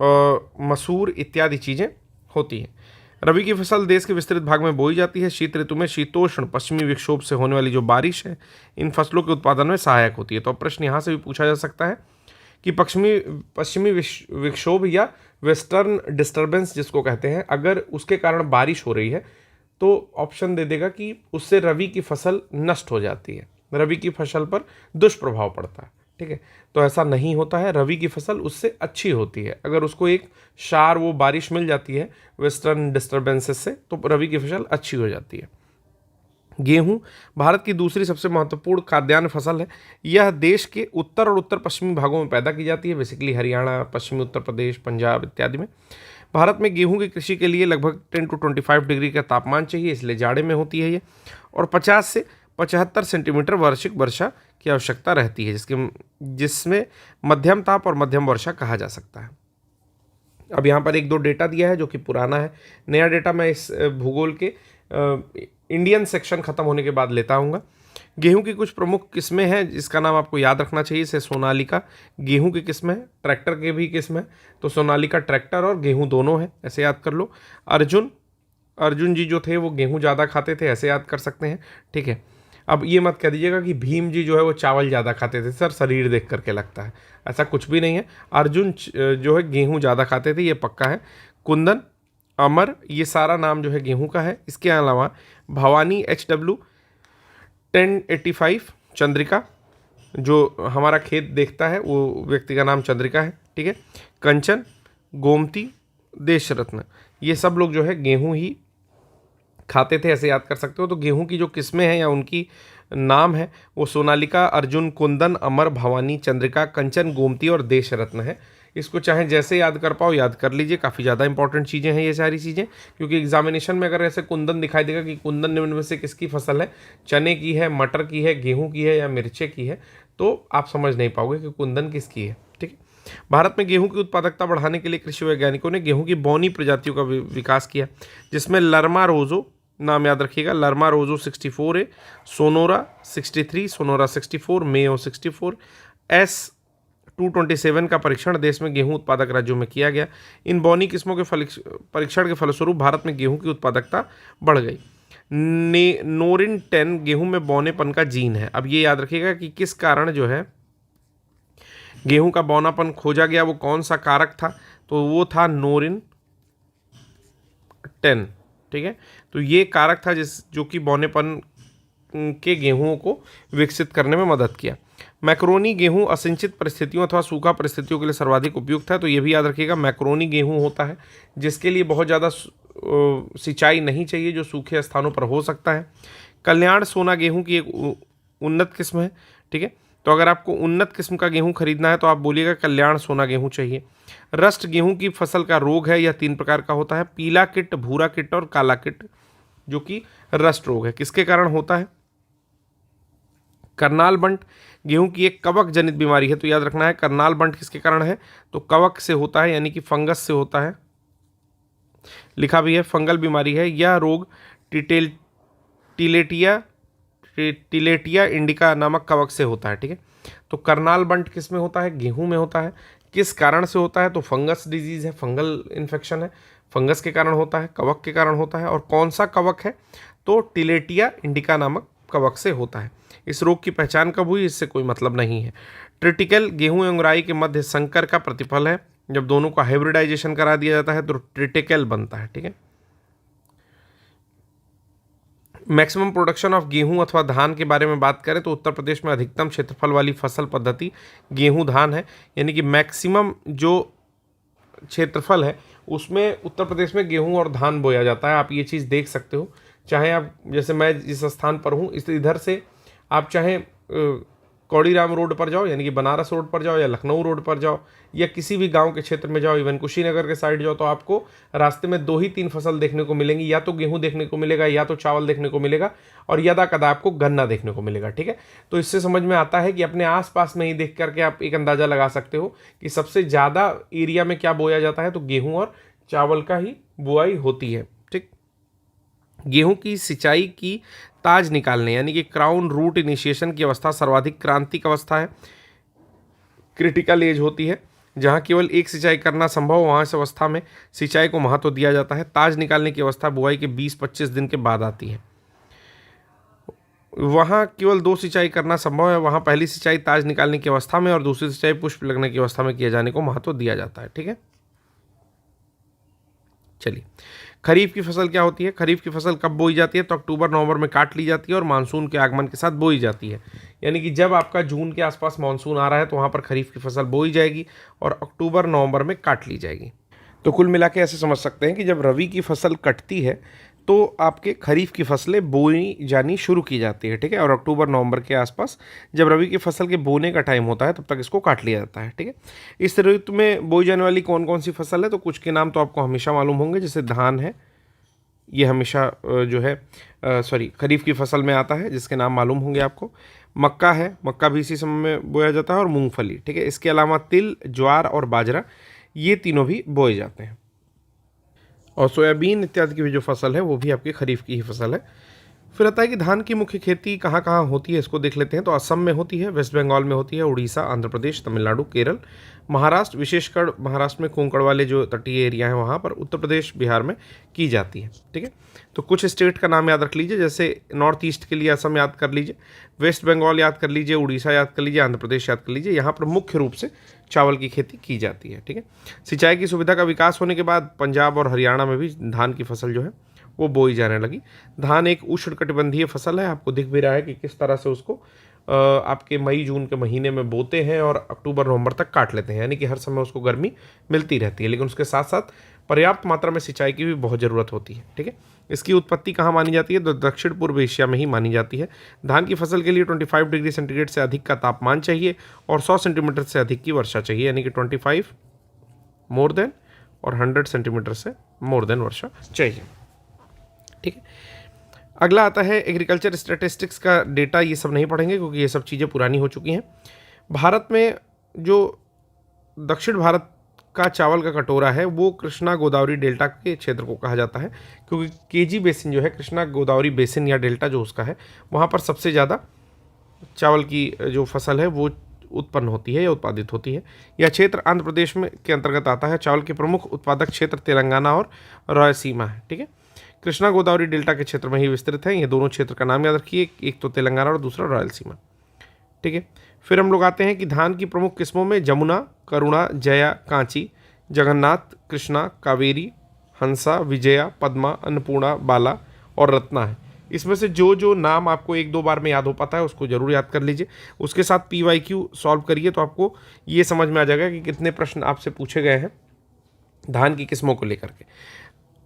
मसूर इत्यादि चीज़ें होती हैं। रबी की फसल देश के विस्तृत भाग में बोई जाती है। शीत ऋतु में शीतोष्ण पश्चिमी विक्षोभ से होने वाली जो बारिश है इन फसलों के उत्पादन में सहायक होती है। तो प्रश्न यहाँ से भी पूछा जा सकता है कि पश्चिमी विक्षोभ या वेस्टर्न डिस्टर्बेंस जिसको कहते हैं, अगर उसके कारण बारिश हो रही है तो ऑप्शन दे देगा कि उससे रबी की फसल नष्ट हो जाती है, रबी की फसल पर दुष्प्रभाव पड़ता है। ठीक है, तो ऐसा नहीं होता है, रबी की फसल उससे अच्छी होती है। अगर उसको एक शार वो बारिश मिल जाती है वेस्टर्न डिस्टर्बेंसेस से तो रबी की फसल अच्छी हो जाती है। गेहूं भारत की दूसरी सबसे महत्वपूर्ण खाद्यान्न फसल है। यह देश के उत्तर और उत्तर पश्चिमी भागों में पैदा की जाती है, बेसिकली हरियाणा, पश्चिमी उत्तर प्रदेश, पंजाब इत्यादि में। भारत में गेहूं की कृषि के लिए लगभग 10 to 25 डिग्री का तापमान चाहिए, इसलिए जाड़े में होती है ये, और 50 से 75 सेंटीमीटर वार्षिक वर्षा की आवश्यकता रहती है, जिसमें मध्यम ताप और मध्यम वर्षा कहा जा सकता है। अब यहाँ पर एक दो डेटा दिया है जो कि पुराना है, नया डेटा मैं इस भूगोल के इंडियन सेक्शन खत्म होने के बाद लेता आऊँगा। गेहूं की कुछ प्रमुख किस्में हैं जिसका नाम आपको याद रखना चाहिए। जैसे सोनालिका गेहूं की किस्म है, ट्रैक्टर के भी किस्म है, तो सोनालिका ट्रैक्टर और गेहूं दोनों है, ऐसे याद कर लो। अर्जुन जी जो थे वो गेहूं ज़्यादा खाते थे, ऐसे याद कर सकते हैं। ठीक है, अब ये मत कह दीजिएगा कि भीम जी जो है वो चावल ज़्यादा खाते थे, सर शरीर देख करके लगता है, ऐसा कुछ भी नहीं है। अर्जुन जो है गेहूँ ज़्यादा खाते थे, ये पक्का है। कुंदन, अमर, ये सारा नाम जो है गेहूं का है। इसके अलावा भवानी HW 1085 चंद्रिका, जो हमारा खेत देखता है वो व्यक्ति का नाम चंद्रिका है। ठीक है, कंचन, गोमती, देश रत्न, ये सब लोग जो है गेहूं ही खाते थे, ऐसे याद कर सकते हो। तो गेहूं की जो किस्में हैं या उनकी नाम है वो सोनालिका, अर्जुन, कुंदन, अमर, भवानी, चंद्रिका, कंचन, गोमती और देश रत्न है। इसको चाहे जैसे याद कर पाओ याद कर लीजिए, काफ़ी ज़्यादा इंपॉर्टेंट चीज़ें हैं ये सारी चीज़ें, क्योंकि एग्जामिनेशन में अगर ऐसे कुंदन दिखाई देगा कि कुंदन निम्न में से किसकी फसल है, चने की है, मटर की है, गेहूं की है या मिर्चे की है, तो आप समझ नहीं पाओगे कि कुंदन किसकी है। ठीक है, भारत में गेहूं की उत्पादकता बढ़ाने के लिए कृषि वैज्ञानिकों ने गेहूं की बौनी प्रजातियों का विकास किया, जिसमें लरमा रोजो, नाम याद रखिएगा, लरमा रोजो 64 है, सोनोरा 63, सोनोरा 64, मेयो 64, S227 का परीक्षण देश में गेहूं उत्पादक राज्यों में किया गया। इन बौनी किस्मों के परीक्षण के फलस्वरूप भारत में गेहूं की उत्पादकता बढ़ गई। नोरिन 10 गेहूं में बौनेपन का जीन है। अब ये याद रखिएगा कि किस कारण जो है गेहूं का बौनापन खोजा गया, वो कौन सा कारक था, तो वो था नोरिन 10। ठीक है, तो ये कारक था जो कि बौनेपन के गेहूं को विकसित करने में मदद किया। मैक्रोनी गेहूं असिंचित परिस्थितियों अथवा सूखा परिस्थितियों के लिए सर्वाधिक उपयुक्त है, तो ये भी याद रखिएगा। मैक्रोनी गेहूं होता है जिसके लिए बहुत ज़्यादा सिंचाई नहीं चाहिए, जो सूखे स्थानों पर हो सकता है। कल्याण सोना गेहूं की एक उन्नत किस्म है। ठीक है, तो अगर आपको उन्नत किस्म का गेहूं खरीदना है तो आप बोलिएगा कल्याण सोना गेहूं चाहिए। रस्ट गेहूं की फसल का रोग है, यह 3 प्रकार का होता है, पीला किट, भूरा किट और काला किट, जो कि रस्ट रोग है। किसके कारण होता है? करनाल बंट गेहूं की एक कवक जनित बीमारी है, तो याद रखना है करनाल बंट किसके कारण है, तो कवक से होता है, यानी कि फंगस से होता है, लिखा भी है फंगल बीमारी है। यह रोग टिलेटिया इंडिका नामक कवक से होता है। ठीक है, तो करनाल बंट किस में होता है? गेहूं में होता है। किस कारण से होता है? तो फंगस डिजीज है, फंगल इन्फेक्शन है, फंगस के कारण होता है, कवक के कारण होता है। और कौन सा कवक है? तो टिलेटिया इंडिका नामक कवक से होता है। इस रोग की पहचान कब हुई, इससे कोई मतलब नहीं है। ट्रिटिकल गेहूं एवं राई के मध्य संकर का प्रतिफल है, जब दोनों का हाइब्रिडाइजेशन करा दिया जाता है तो ट्रिटिकल बनता है। ठीक है, मैक्सिमम प्रोडक्शन ऑफ गेहूं अथवा धान के बारे में बात करें तो उत्तर प्रदेश में अधिकतम क्षेत्रफल वाली फसल पद्धति गेहूं धान है, यानी कि मैक्सिमम जो क्षेत्रफल है उसमें उत्तर प्रदेश में गेहूं और धान बोया जाता है। आप ये चीज़ देख सकते हो, चाहे आप जैसे मैं जिस स्थान पर हूँ इस इधर से आप चाहे कौड़ीराम रोड पर जाओ, यानी कि बनारस रोड पर जाओ, या लखनऊ रोड पर जाओ, या किसी भी गांव के क्षेत्र में जाओ, इवन कुशीनगर के साइड जाओ, तो आपको रास्ते में 2 ही 3 फसल देखने को मिलेंगी, या तो गेहूं देखने को मिलेगा, या तो चावल देखने को मिलेगा, और यदा कदा आपको गन्ना देखने को मिलेगा। ठीक है, तो इससे समझ में आता है कि अपने आसपास में ही देख करके आप एक अंदाजा लगा सकते हो कि सबसे ज़्यादा एरिया में क्या बोया जाता है, तो गेहूँ और चावल का ही बुआई होती है। ठीक, गेहूं की सिंचाई की ताज निकालने यानी कि क्राउन रूट इनिशिएशन की अवस्था सर्वाधिक क्रांतिक अवस्था है, क्रिटिकल एज होती है। जहाँ केवल एक सिंचाई करना संभव हो वहाँ इस अवस्था में सिंचाई को महत्व दिया जाता है। ताज निकालने की अवस्था बुआई के 20-25 दिन के बाद आती है। वहाँ केवल 2 सिंचाई करना संभव है, वहाँ पहली सिंचाई ताज निकालने की अवस्था में और दूसरी सिंचाई पुष्प लगने की अवस्था में किए जाने को महत्व दिया जाता है। ठीक है, चलिए खरीफ की फसल क्या होती है। खरीफ की फसल कब बोई जाती है? तो अक्टूबर नवंबर में काट ली जाती है और मानसून के आगमन के साथ बोई जाती है। यानी कि जब आपका जून के आसपास मानसून आ रहा है तो वहाँ पर खरीफ की फसल बोई जाएगी और अक्टूबर नवंबर में काट ली जाएगी। तो कुल मिला के ऐसे समझ सकते हैं कि जब रबी की फसल कटती है तो आपके खरीफ की फसलें बोई जानी शुरू की जाती है। ठीक है, और अक्टूबर नवंबर के आसपास जब रबी की फसल के बोने का टाइम होता है तब तक इसको काट लिया जाता है। ठीक है, इस ऋतु में बोई जाने वाली कौन कौन सी फसल है? तो कुछ के नाम तो आपको हमेशा मालूम होंगे, जैसे धान है, ये हमेशा जो है खरीफ की फसल में आता है, जिसके नाम मालूम होंगे आपको। मक्का है, मक्का भी इसी समय में बोया जाता है, और मूंगफली। ठीक है, इसके अलावा तिल, ज्वार और बाजरा, ये तीनों भी बोए जाते हैं। और सोयाबीन इत्यादि की भी जो फसल है वो भी आपकी खरीफ की ही फसल है। फिर आता है कि धान की मुख्य खेती कहाँ कहाँ होती है, इसको देख लेते हैं। तो असम में होती है, वेस्ट बंगाल में होती है, उड़ीसा, आंध्र प्रदेश, तमिलनाडु, केरल, महाराष्ट्र, विशेषकर महाराष्ट्र में कोंकण वाले जो तटीय एरिया हैं वहाँ पर, उत्तर प्रदेश, बिहार में की जाती है। ठीक है, तो कुछ स्टेट का नाम याद रख लीजिए, जैसे नॉर्थ ईस्ट के लिए असम याद कर लीजिए, वेस्ट बंगाल याद कर लीजिए, उड़ीसा याद कर लीजिए, आंध्र प्रदेश याद कर लीजिए। यहाँ पर मुख्य रूप से चावल की खेती की जाती है। ठीक है, सिंचाई की सुविधा का विकास होने के बाद पंजाब और हरियाणा में भी धान की फसल जो है वो बोई जाने लगी। धान एक उष्णकटिबंधीय फसल है, आपको दिख भी रहा है कि किस तरह से उसको आपके मई जून के महीने में बोते हैं और अक्टूबर नवंबर तक काट लेते हैं, यानी कि हर समय उसको गर्मी मिलती रहती है, लेकिन उसके साथ साथ पर्याप्त मात्रा में सिंचाई की भी बहुत ज़रूरत होती है। ठीक है, इसकी उत्पत्ति कहाँ मानी जाती है? तो दक्षिण पूर्व एशिया में ही मानी जाती है। धान की फसल के लिए 25 डिग्री सेंटीग्रेड से अधिक का तापमान चाहिए और 100 सेंटीमीटर से अधिक की वर्षा चाहिए, यानी कि 25 मोर देन और 100 सेंटीमीटर से मोर देन वर्षा चाहिए। ठीक है, अगला आता है एग्रीकल्चर स्टैटिस्टिक्स का डेटा। ये सब नहीं पढ़ेंगे क्योंकि ये सब चीज़ें पुरानी हो चुकी हैं। भारत में जो दक्षिण भारत का चावल का कटोरा है वो कृष्णा गोदावरी डेल्टा के क्षेत्र को कहा जाता है, क्योंकि केजी बेसिन जो है, कृष्णा गोदावरी बेसिन या डेल्टा जो उसका है, वहाँ पर सबसे ज़्यादा चावल की जो फसल है वो उत्पन्न होती है या उत्पादित होती है। यह क्षेत्र आंध्र प्रदेश में के अंतर्गत आता है। चावल के प्रमुख उत्पादक क्षेत्र तेलंगाना और रायलसीमा है। ठीक है, कृष्णा गोदावरी डेल्टा के क्षेत्र में ही विस्तृत है। ये दोनों क्षेत्र का नाम याद रखिए, एक तो तेलंगाना और दूसरा रायलसीमा। ठीक है, फिर हम लोग आते हैं कि धान की प्रमुख किस्मों में जमुना, करुणा, जया, कांची, जगन्नाथ, कृष्णा, कावेरी, हंसा, विजया, पद्मा, अन्नपूर्णा, बाला और रत्ना है। इसमें से जो जो नाम आपको 1-2 बार में याद हो पाता है उसको जरूर याद कर लीजिए। उसके साथ PYQ सॉल्व करिए तो आपको ये समझ में आ जाएगा कि कितने प्रश्न आपसे पूछे गए हैं धान की किस्मों को लेकर के।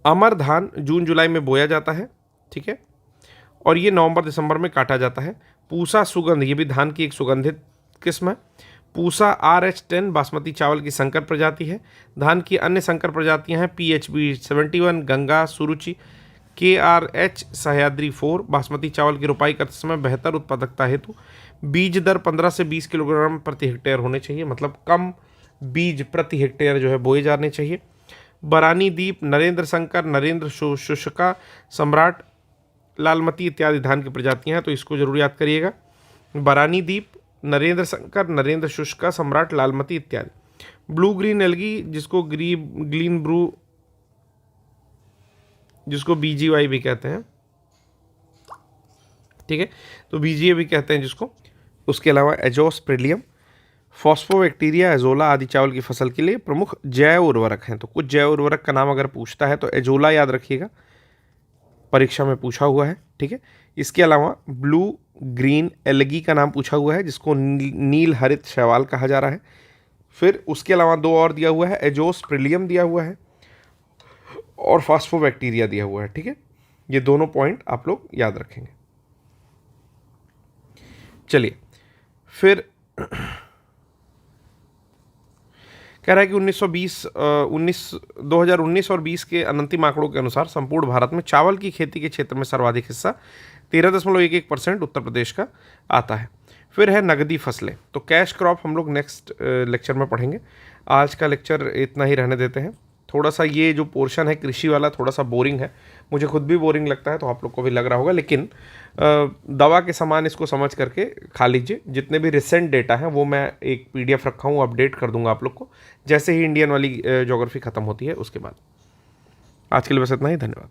अमर धान जून जुलाई में बोया जाता है। ठीक है, और ये नवंबर दिसंबर में काटा जाता है। पूसा सुगंध, ये भी धान की एक सुगंधित किस्म है। पूसा RH10 बासमती चावल की संकर प्रजाति है। धान की अन्य संकर प्रजातियां हैं PHB 71, गंगा, सुरुचि, KRH सह्याद्री 4। बासमती चावल की रोपाई करते समय बेहतर उत्पादकता हेतु बीज दर 15 से 20 किलोग्राम प्रति हेक्टेयर होने चाहिए, मतलब कम बीज प्रति हेक्टेयर जो है बोए जाने चाहिए। बरानी दीप, नरेंद्र शंकर, नरेंद्र शुष्का, सम्राट, लालमती इत्यादि धान की प्रजातियां हैं, तो इसको जरूर याद करिएगा। बरानी दीप, नरेंद्र शंकर, नरेंद्र शुष्का, सम्राट, लालमती इत्यादि। ब्लू ग्रीन एल्गी, जिसको ग्रीन ब्रू, जिसको BGY भी कहते हैं। ठीक है, तो BGA भी कहते हैं जिसको। उसके अलावा एजोस्प्रिलियम, फॉस्फोबैक्टीरिया, एजोला आदि चावल की फसल के लिए प्रमुख जैव उर्वरक हैं। तो कुछ जैव उर्वरक का नाम अगर पूछता है तो एजोला याद रखिएगा, परीक्षा में पूछा हुआ है। ठीक है, इसके अलावा ब्लू ग्रीन एल्गी का नाम पूछा हुआ है, जिसको नील हरित शैवाल कहा जा रहा है। फिर उसके अलावा 2 और दिया हुआ है, एजोस्प्रिलियम दिया हुआ है और फॉस्फोबैक्टीरिया दिया हुआ है। ठीक है, ये दोनों पॉइंट आप लोग याद रखेंगे। चलिए, फिर कह रहा है कि 2019 और 20 के अंतिम आंकड़ों के अनुसार संपूर्ण भारत में चावल की खेती के क्षेत्र में सर्वाधिक हिस्सा 13.11% उत्तर प्रदेश का आता है। फिर है नगदी फसलें, तो कैश क्रॉप हम लोग नेक्स्ट लेक्चर में पढ़ेंगे। आज का लेक्चर इतना ही रहने देते हैं। थोड़ा सा ये जो पोर्शन है कृषि वाला थोड़ा सा बोरिंग है, मुझे खुद भी बोरिंग लगता है, तो आप लोग को भी लग रहा होगा, लेकिन दवा के समान इसको समझ करके खा लीजिए। जितने भी रिसेंट डेटा हैं वो मैं एक PDF रखा हूँ, अपडेट कर दूंगा आप लोग को जैसे ही इंडियन वाली ज्योग्राफी ख़त्म होती है उसके बाद। आज के लिए बस इतना ही, धन्यवाद।